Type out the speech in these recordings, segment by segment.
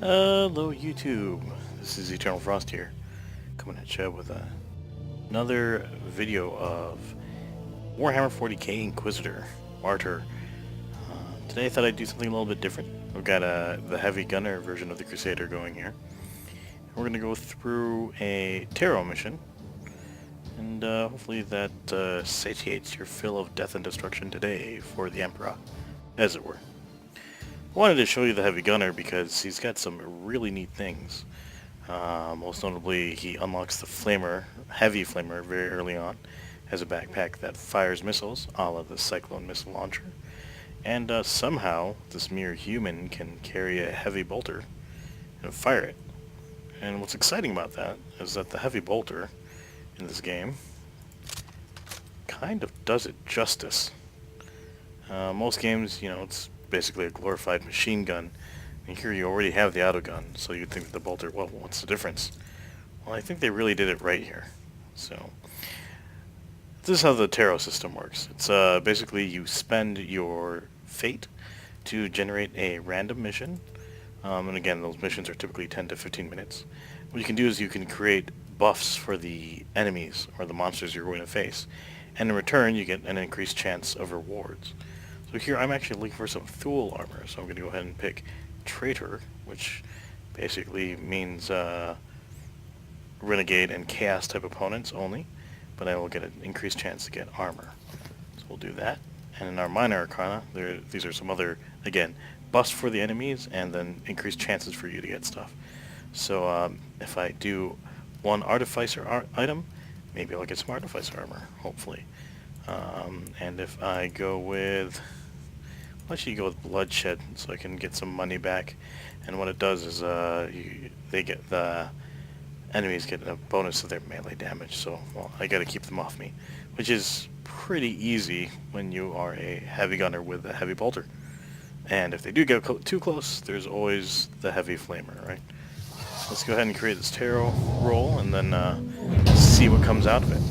Hello YouTube, this is Eternal Frost here, coming at you with another video of Warhammer 40k Inquisitor, Martyr. Today I thought I'd do something a little bit different. We've got the Heavy Gunner version of the Crusader going here. We're going to go through a tarot mission, and hopefully that satiates your fill of death and destruction today for the Emperor, as it were. I wanted to show you the Heavy Gunner because he's got some really neat things. Most notably, he unlocks the Flamer, Heavy Flamer, very early on. Has a backpack that fires missiles, a la the Cyclone missile launcher. And somehow, this mere human can carry a heavy bolter and fire it. And what's exciting about that is that the heavy bolter in this game kind of does it justice. Most games, it's basically a glorified machine gun, and here you already have the autogun, so you'd think that the bolter, well, what's the difference? Well, I think they really did it right here. So this is how the tarot system works. It's basically you spend your fate to generate a random mission, and again, those missions are typically 10 to 15 minutes. What you can do is you can create buffs for the enemies or the monsters you're going to face, and in return you get an increased chance of rewards. So here I'm actually looking for some Thule armor, so I'm going to go ahead and pick Traitor, which basically means Renegade and Chaos type opponents only, but I will get an increased chance to get armor. So we'll do that. And in our Minor Arcana, these are some other, again, buffs for the enemies and then increased chances for you to get stuff. So if I do one Artificer item, maybe I'll get some Artificer armor, hopefully. And if I go with... I'll actually go with Bloodshed so I can get some money back. And what it does is the enemies get a bonus to their melee damage. So, well, I gotta keep them off me, which is pretty easy when you are a heavy gunner with a heavy bolter. And if they do get too close, there's always the heavy flamer, right? Let's go ahead and create this tarot roll and then see what comes out of it.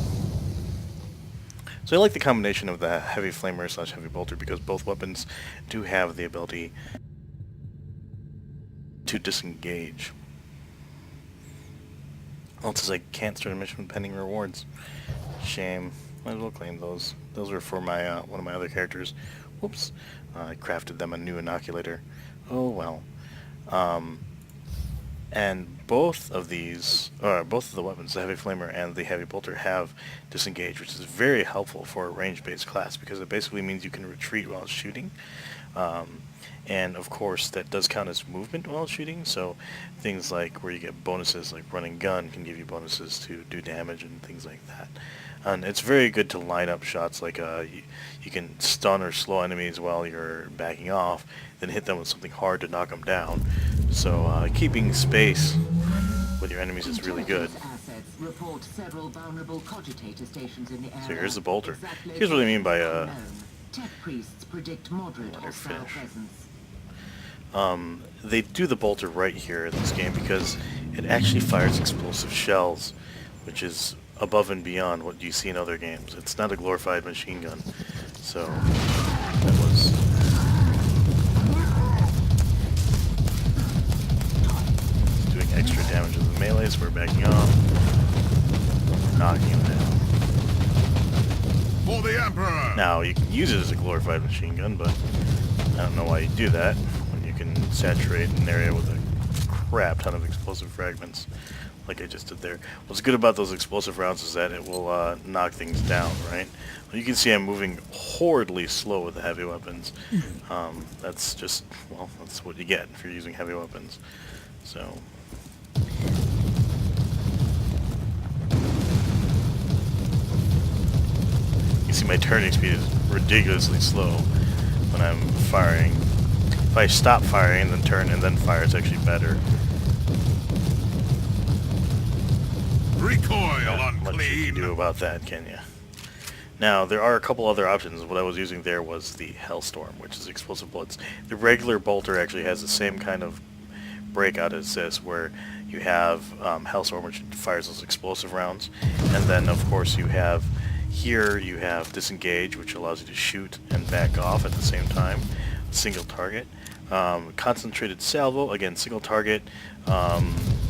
So I like the combination of the heavy flamer / heavy bolter because both weapons do have the ability to disengage. Well, it says I can't start a mission with pending rewards. Shame. Might as well claim those. Those were for my one of my other characters. Whoops. I crafted them a new inoculator. Oh well. And both of these, both of the weapons, the Heavy Flamer and the Heavy Bolter, have Disengage, which is very helpful for a range-based class because it basically means you can retreat while shooting. And of course, that does count as movement while shooting, so things like where you get bonuses, like running gun, can give you bonuses to do damage and things like that. And it's very good to line up shots, like you can stun or slow enemies while you're backing off, then hit them with something hard to knock them down. So keeping space with your enemies is really good. So here's the bolter. Here's what I mean by they do the bolter right here in this game because it actually fires explosive shells, which is above and beyond what you see in other games. It's not a glorified machine gun. So that was doing extra damage with the melee, so we're backing off, knocking him down. For the Emperor! Now you can use it as a glorified machine gun, but I don't know why you do that when you can saturate an area with a crap ton of explosive fragments like I just did there. What's good about those explosive rounds is that it will knock things down, right? Well, you can see I'm moving horridly slow with the heavy weapons. That's just, well, that's what you get if you're using heavy weapons. So you see my turning speed is ridiculously slow when I'm firing. If I stop firing and then turn and then fire, it's actually better. Recoil Not unclean. much you can do about that, can you? Now, there are a couple other options. What I was using there was the Hellstorm, which is explosive bullets. The regular bolter actually has the same kind of breakout as this, where you have Hellstorm, which fires those explosive rounds, and then, of course, you have here you have Disengage, which allows you to shoot and back off at the same time, single target. Concentrated salvo, again, single target,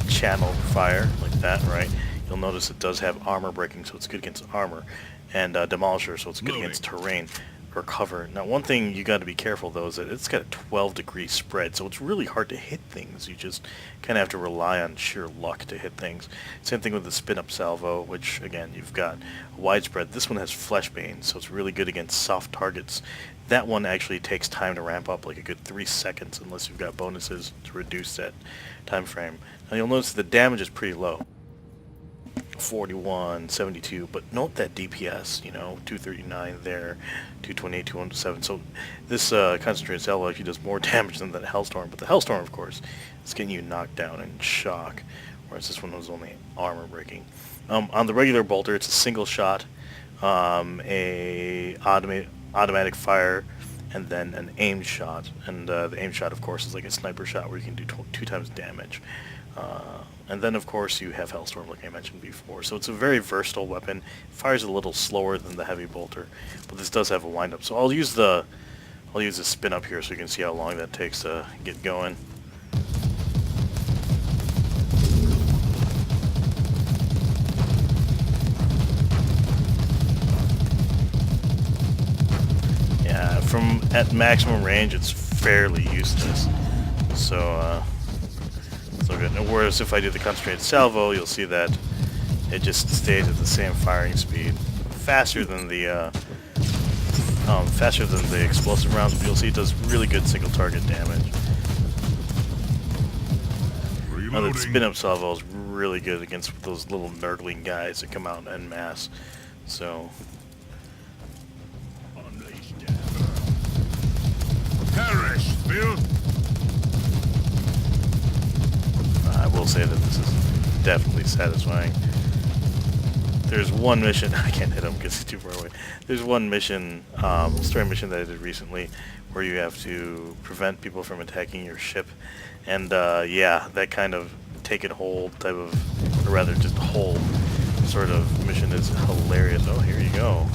channel fire, like that, right? You'll notice it does have armor breaking, so it's good against armor, and Demolisher, so it's good against terrain or cover. Now, one thing you got to be careful, though, is that it's got a 12-degree spread, so it's really hard to hit things. You just kind of have to rely on sheer luck to hit things. Same thing with the spin-up salvo, which, again, you've got a widespread. This one has fleshbane, so it's really good against soft targets. That one actually takes time to ramp up, like a good 3 seconds, unless you've got bonuses to reduce that time frame. Now, you'll notice the damage is pretty low. 41, 72, but note that DPS, you know, 239 there, 228, 207. So this concentrated salvo actually does more damage than that Hellstorm, but the Hellstorm, of course, is getting you knocked down in shock, whereas this one was only armor breaking. On the regular bolter, it's a single shot, a automatic fire, and then an aimed shot. And the aimed shot, of course, is like a sniper shot where you can do 2 times damage. And then, of course, you have Hellstorm, like I mentioned before. So it's a very versatile weapon. It fires a little slower than the heavy bolter, but this does have a wind-up. So I'll use the spin up here so you can see how long that takes to get going. Yeah, at maximum range, it's fairly useless. So. Good. Whereas if I do the concentrated salvo, you'll see that it just stays at the same firing speed, faster than the explosive rounds. But you'll see it does really good single target damage. Now the spin-up salvo is really good against those little nerdling guys that come out en masse. So. Perish, Bill. I will say that this is definitely satisfying. There's one mission, I can't hit him because he's too far away. There's one mission, story mission that I did recently, where you have to prevent people from attacking your ship. And yeah, that kind of take it hold type of, or rather just hold sort of mission is hilarious. Oh, here you go.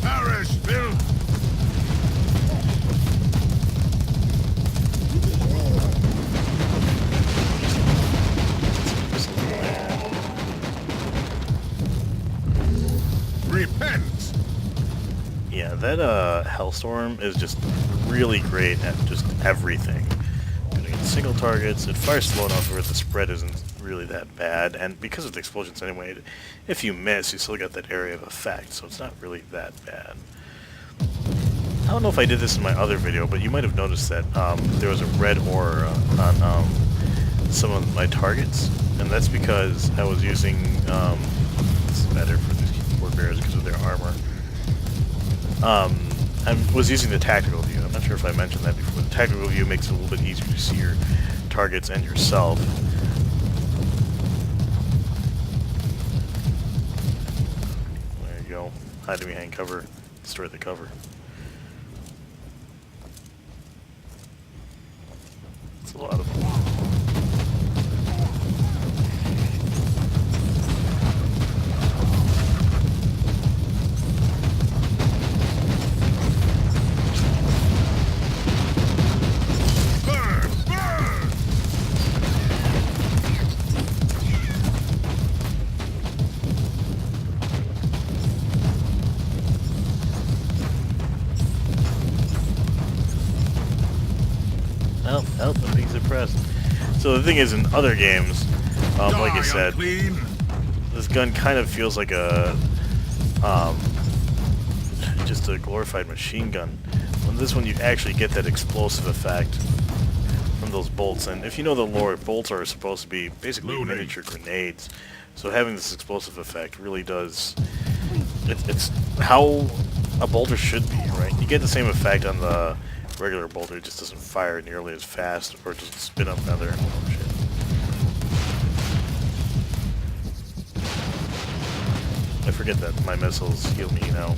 Perish, Bill. Repent. Yeah, that Hellstorm is just really great at just everything. Single targets, it fires slow enough where the spread isn't really that bad, and because of the explosions anyway, if you miss, you still got that area of effect, so it's not really that bad. I don't know if I did this in my other video, but you might have noticed that there was a red aura on some of my targets, and that's because I was using, this is better for these keyboard bears because of their armor. I was using the tactical view. I'm not sure if I mentioned that before. The tactical view makes it a little bit easier to see your targets and yourself. There you go. Hide behind cover. Destroy the cover. That's a lot of them. Help, I'm being suppressed. So the thing is, in other games, like I said, this gun kind of feels like a, just a glorified machine gun. On this one, you actually get that explosive effect from those bolts. And if you know the lore, bolts are supposed to be basically miniature grenades. So having this explosive effect really does, it's how a bolter should be, right? You get the same effect on the regular bolter, it just doesn't fire nearly as fast, or it doesn't spin up another. Oh, shit. I forget that my missiles heal me now.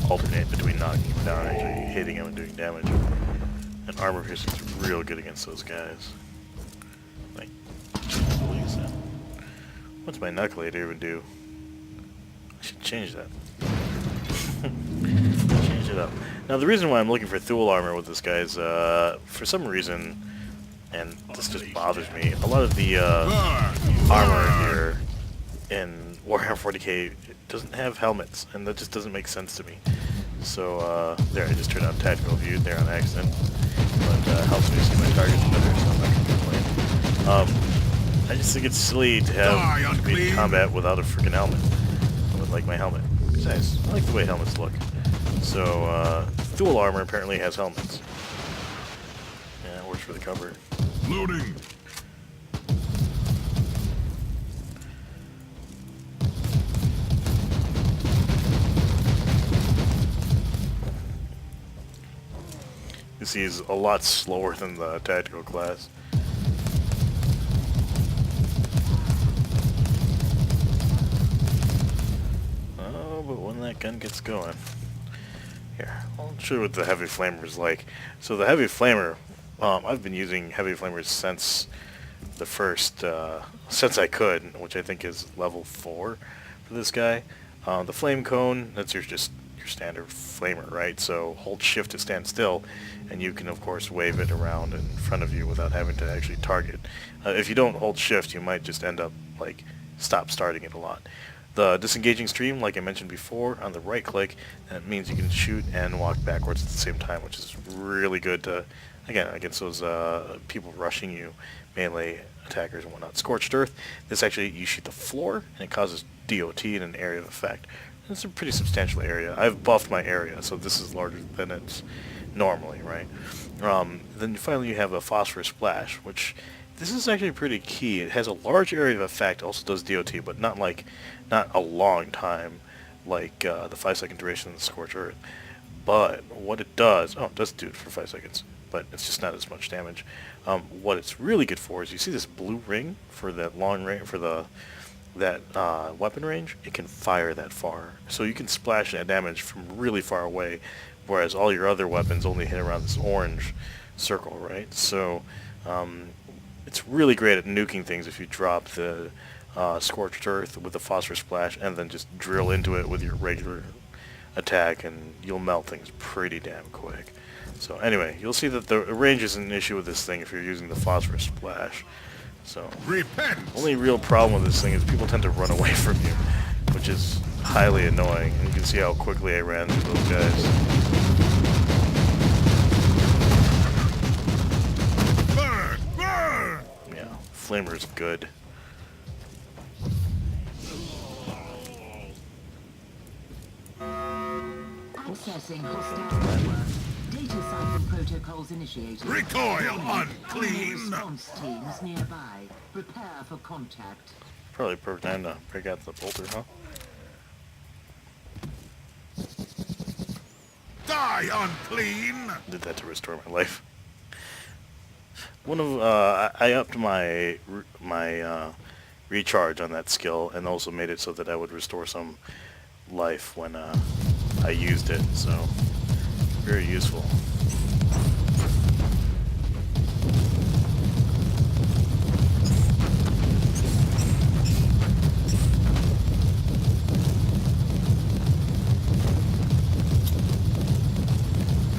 alternate between knocking him down and actually hitting him and doing damage. And armor piercing is real good against those guys. Like, what's my knuckleator even do? I should change that. Change it up. Now the reason why I'm looking for Thule armor with this guy is, for some reason, and this just bothers me, a lot of the armor here in Warhammer 40k doesn't have helmets, and that just doesn't make sense to me. So, there, I just turned on tactical view there on accident, but helps me see my targets better, so I'm not going to complain. I just think it's silly to have to be in combat without a freaking helmet. I would like my helmet. Besides, I like the way helmets look. So, Thule armor apparently has helmets. Yeah, it works for the cover. Loading. You see, he's a lot slower than the tactical class. Oh, but when that gun gets going. Here, I'll show you what the heavy flamer is like. So the heavy flamer, I've been using heavy flamers since the first, since I could, which I think is level 4 for this guy. The flame cone, that's your standard flamer, right? So hold shift to stand still, and you can of course wave it around in front of you without having to actually target. If you don't hold shift, you might just end up like starting it a lot. The disengaging stream, like I mentioned before, on the right click, that means you can shoot and walk backwards at the same time, which is really good to, again, against those people rushing you, melee attackers and whatnot. Scorched Earth, this actually, you shoot the floor, and it causes DOT in an area of effect. It's a pretty substantial area. I've buffed my area, so this is larger than it's normally, right? Then finally you have a Phosphorus Splash, which this is actually pretty key. It has a large area of effect, also does DOT, but not a long time like the 5-second duration of the Scorched Earth. But what it does, it does do it for 5 seconds, but it's just not as much damage. What it's really good for is, you see this blue ring for that long range, for that weapon range, it can fire that far. So you can splash that damage from really far away, whereas all your other weapons only hit around this orange circle, right? So it's really great at nuking things if you drop the Scorched Earth with the Phosphorus Splash and then just drill into it with your regular attack, and you'll melt things pretty damn quick. So anyway, you'll see that the range isn't an issue with this thing if you're using the Phosphorus Splash. So, Repent. only real problem with this thing is people tend to run away from you, which is highly annoying. And you can see how quickly I ran through those guys. Burn! Burn! Yeah, Flamer's good. Accessing hostile network. Data siphon protocols initiated. Recoil unclean! Response teams nearby. Prepare for contact. Probably perfect time to break out the bolter, huh? Die unclean! Did that to restore my life. I upped my recharge on that skill, and also made it so that I would restore some life when I used it, so very useful.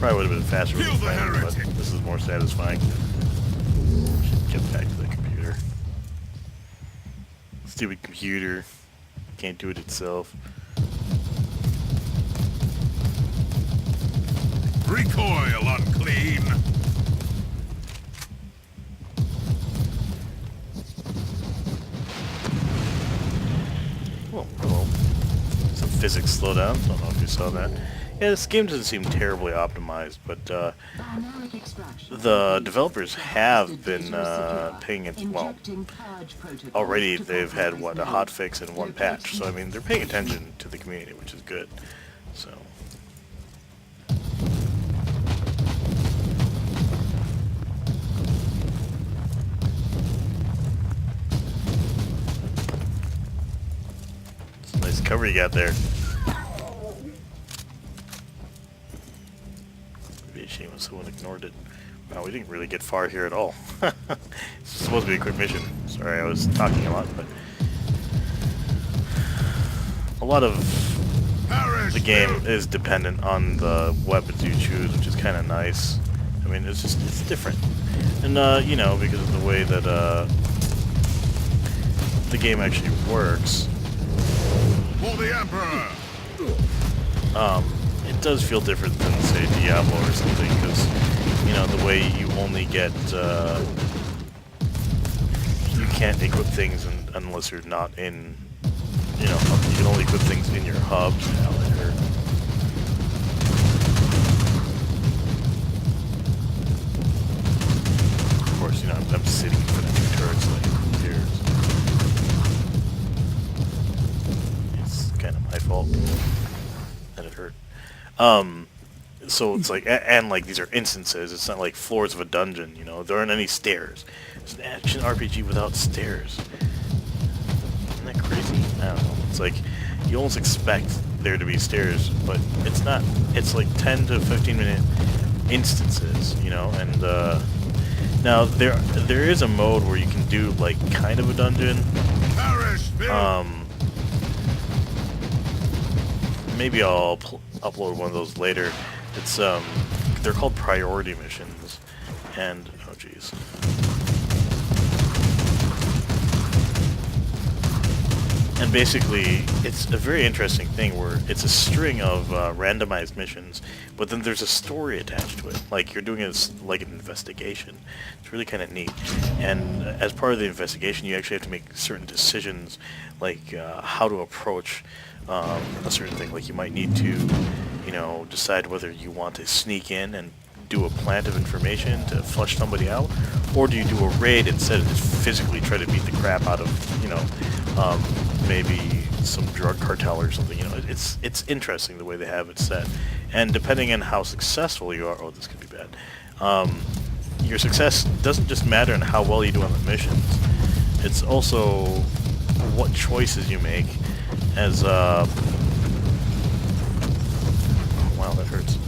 Probably would have been faster with the flame, but this is more satisfying. Should get back to the computer. Stupid computer. Can't do it itself. Recoil unclean! Well, hello. Some physics slowdown. Don't know if you saw that. Yeah, this game doesn't seem terribly optimized, but the developers have been paying attention. Well, already they've had, what, a hotfix and one patch. So, I mean, they're paying attention to the community, which is good. So... nice cover you got there. a shame if someone ignored it. Wow, we didn't really get far here at all. It's supposed to be a quick mission. Sorry, I was talking a lot, but a lot of the game is dependent on the weapons you choose, which is kind of nice. I mean, it's different. And, you know, because of the way that, the game actually works, For the Emperor! it does feel different than, say, Diablo or something, because, you know, the way you only get, you can't equip things unless you're not in, you know, you can only equip things in your hubs now that you're... Of course, you know, I'm sitting in front of two turrets, like, who cares? It's kind of my fault that it hurt. So it's like, and like these are instances, it's not like floors of a dungeon, you know, there aren't any stairs. It's an action RPG without stairs. Isn't that crazy? I don't know. It's like, you almost expect there to be stairs, but it's not. It's like 10 to 15 minute instances, you know, and now there is a mode where you can do like kind of a dungeon. Maybe I'll upload one of those later. It's they're called priority missions, and oh jeez. And basically, it's a very interesting thing where it's a string of randomized missions, but then there's a story attached to it. Like, you're doing it like an investigation. It's really kind of neat. And as part of the investigation, you actually have to make certain decisions, like how to approach a certain thing. Like, you might need to, you know, decide whether you want to sneak in and do a plant of information to flush somebody out, or do you do a raid instead and just physically try to beat the crap out of, you know, maybe some drug cartel or something. You know, it's interesting the way they have it set, and depending on how successful you are, oh, this could be bad. Your success doesn't just matter in how well you do on the missions. It's also what choices you make as wow, that hurts.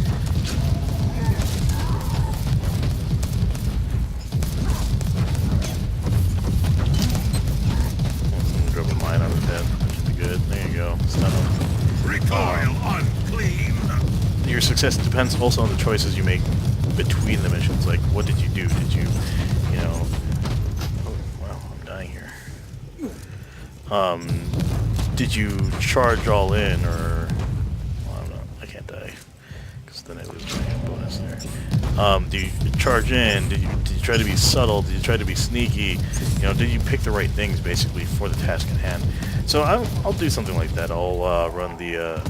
Drop a mine on his head. That should be good. There you go. Stun him. Recoil unclean! Your success depends also on the choices you make between the missions. Like, what did you do? Did you, you know... Oh, wow, I'm dying here. Did you charge all in, or... Well, I'm not... I can't die. Because then I lose my bonus there. Do you charge in? Did you try to be subtle? Did you try to be sneaky? You know, did you pick the right things, basically, for the task at hand? So I'll do something like that. I'll run the...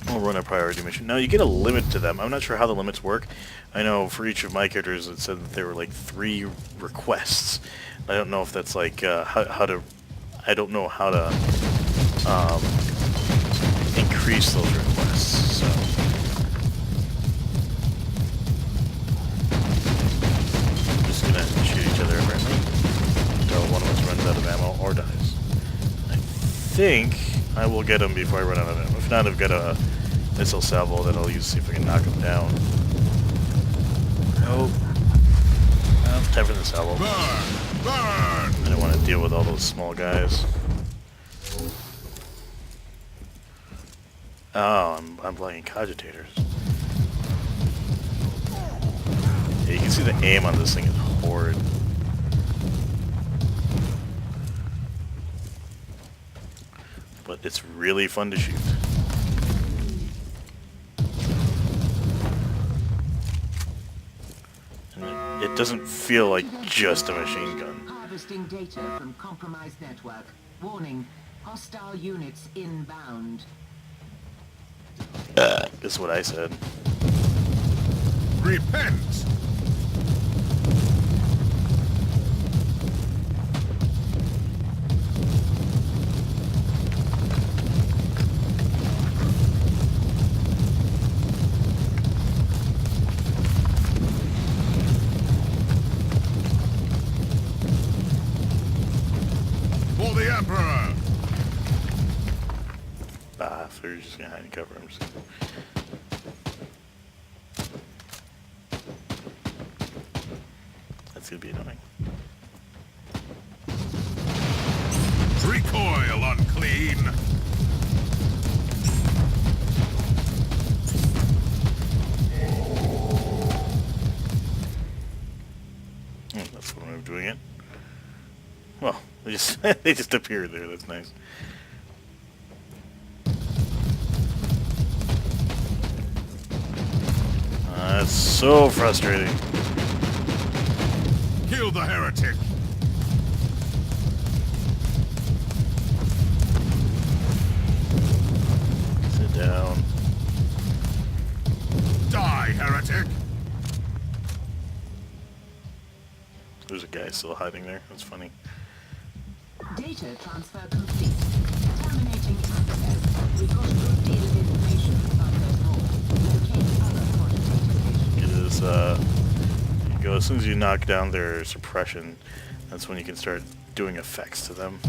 I'll run a priority mission. Now, you get a limit to them. I'm not sure how the limits work. I know for each of my characters it said that there were like 3 requests. I don't know if that's like how to... I don't know how to increase those requests, so... I'm just gonna shoot each other apparently until one of us runs out of ammo or dies. I think I will get him before I run out of ammo. If not, I've got a missile salvo that I'll use to see if I can knock him down. Nope. Well, time for the salvo. Burn! Burn! I don't want to deal with all those small guys. Oh, I'm playing cogitators. Yeah, you can see the aim on this thing is horrid. But it's really fun to shoot. And it doesn't feel like just a machine gun. Harvesting data from compromised network. Warning, hostile units inbound. That's what I said. Repent! For the Emperor! Ah, so you're just gonna hide and cover. I'm just gonna... It's gonna be annoying. Recoil unclean. That's one way of doing it. Well, they just they just appeared there. That's nice. That's so frustrating. Kill the heretic. Sit down. Die, heretic. There's a guy still hiding there. That's funny. Data transfer complete. Terminating access. We got a good deal of information, but there's more. Locate other quantitative It stations. is, you go, as soon as you knock down their suppression, that's when you can start doing effects to them.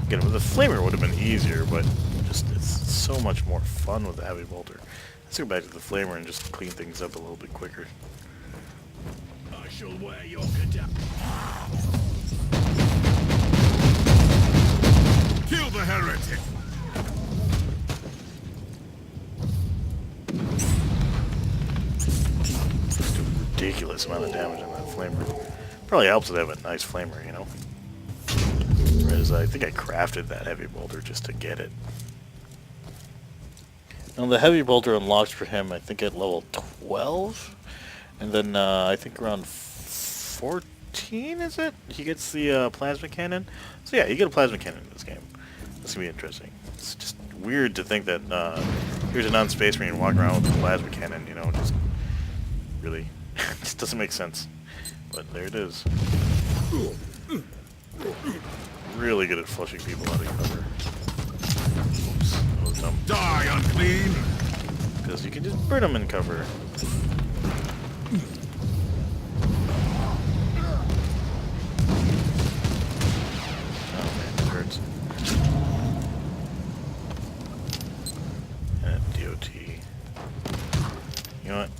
Again, with the flamer would have been easier, but just it's so much more fun with the heavy bolter. Let's go back to the flamer and just clean things up a little bit quicker. I shall wear your cadet. Kill the heretic. Just a ridiculous amount of damage on that flamer. Probably helps to have a nice flamer, you know? Whereas I think I crafted that heavy bolter just to get it. Now the heavy bolter unlocks for him, I think at level 12, and then I think around 14, is it? He gets the plasma cannon. So yeah, you get a plasma cannon in this game. That's gonna be interesting. It's just weird to think that here's a non-space marine walking around with a plasma cannon. You know, just really, just doesn't make sense. But there it is. Really good at flushing people out of cover. Oops, that was dumb. Die, unclean. Because you can just burn them in cover. Oh man, that hurts. And DOT. You know what?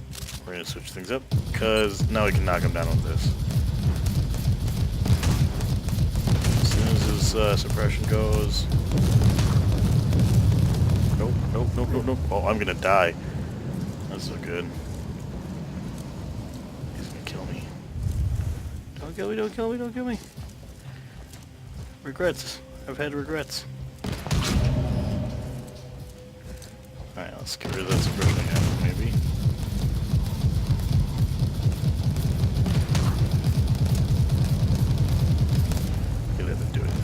We're gonna switch things up, because now we can knock him down with this. As soon as his suppression goes... Nope, nope, nope, nope, nope. Oh, I'm gonna die. That's so good. He's gonna kill me. Don't kill me, don't kill me, don't kill me. Regrets. I've had regrets. Alright, let's get rid of that suppression again, maybe. Okay, that didn't do anything.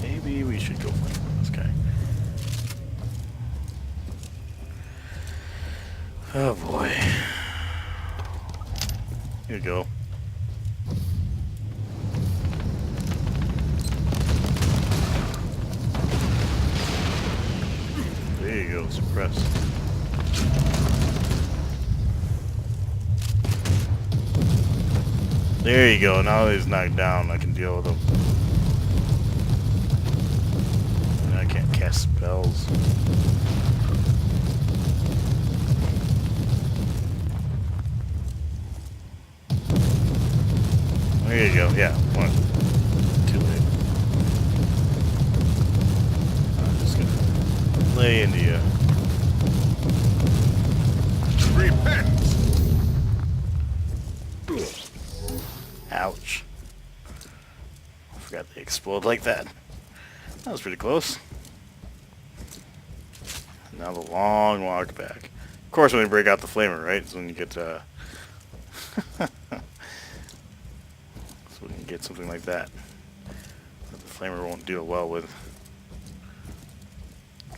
Maybe we should go flame on this guy. Oh boy. Here you go. There you go, suppress. There you go, now that he's knocked down, I can deal with him. And I can't cast spells. There you go, yeah, one. Too late. I'm just gonna lay into you. Repent. Ouch. I forgot they explode like that. That was pretty close. Now the long walk back. Of course, when you break out the flamer, right? Is when you get so when you get something like that. That the flamer won't deal well with.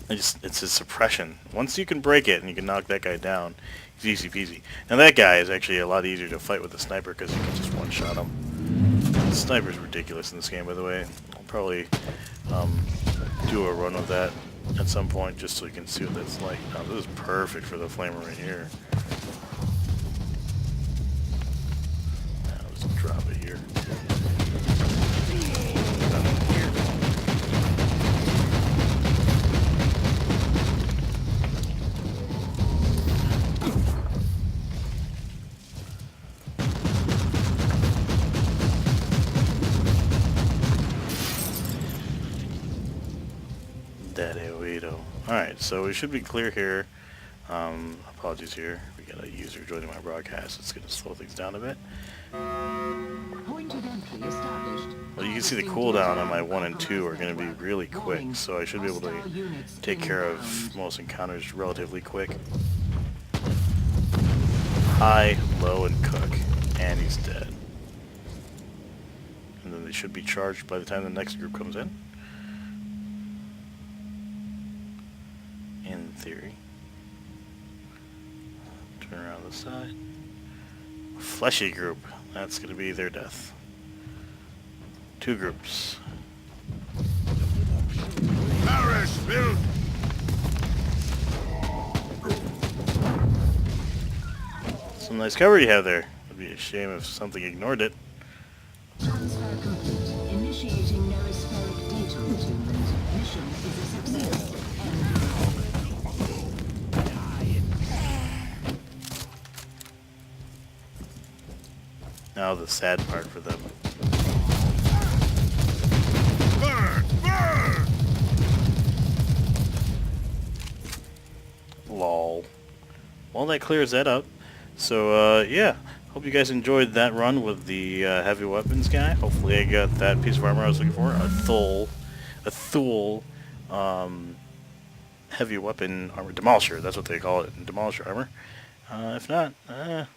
It's his suppression. Once you can break it and you can knock that guy down, it's easy peasy. Now that guy is actually a lot easier to fight with a sniper because you can just one-shot him. The sniper's ridiculous in this game, by the way. I'll probably do a run with that at some point just so you can see what that's like. Now this is perfect for the flamer right here. Now let's drop it here. Alright, so we should be clear here. Apologies here. We got a user joining my broadcast. It's going to slow things down a bit. Point of entry established. Well, you can see the cooldown on my 1 and 2 are going to be really quick, so I should be able to take care of most encounters relatively quick. High, low, and cook. And he's dead. And then they should be charged by the time the next group comes in. In theory. Turn around the side. Fleshy group. That's going to be their death. 2 groups. Perish, filth! Some nice cover you have there. It'd be a shame if something ignored it. Transfer complete. Initiating noospheric data attunement. Mission is a success. Now the sad part for them. Burn! Burn! Lol. Well, that clears that up. So, yeah. Hope you guys enjoyed that run with the heavy weapons guy. Hopefully I got that piece of armor I was looking for. A Thule heavy weapon armor. Demolisher, that's what they call it. Demolisher armor. If not,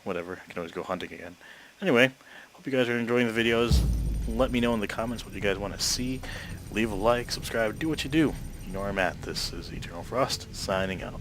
whatever. I can always go hunting again. Anyway, hope you guys are enjoying the videos. Let me know in the comments what you guys want to see. Leave a like, subscribe, do what you do. You know where I'm at. This is Eternal Frost, signing out.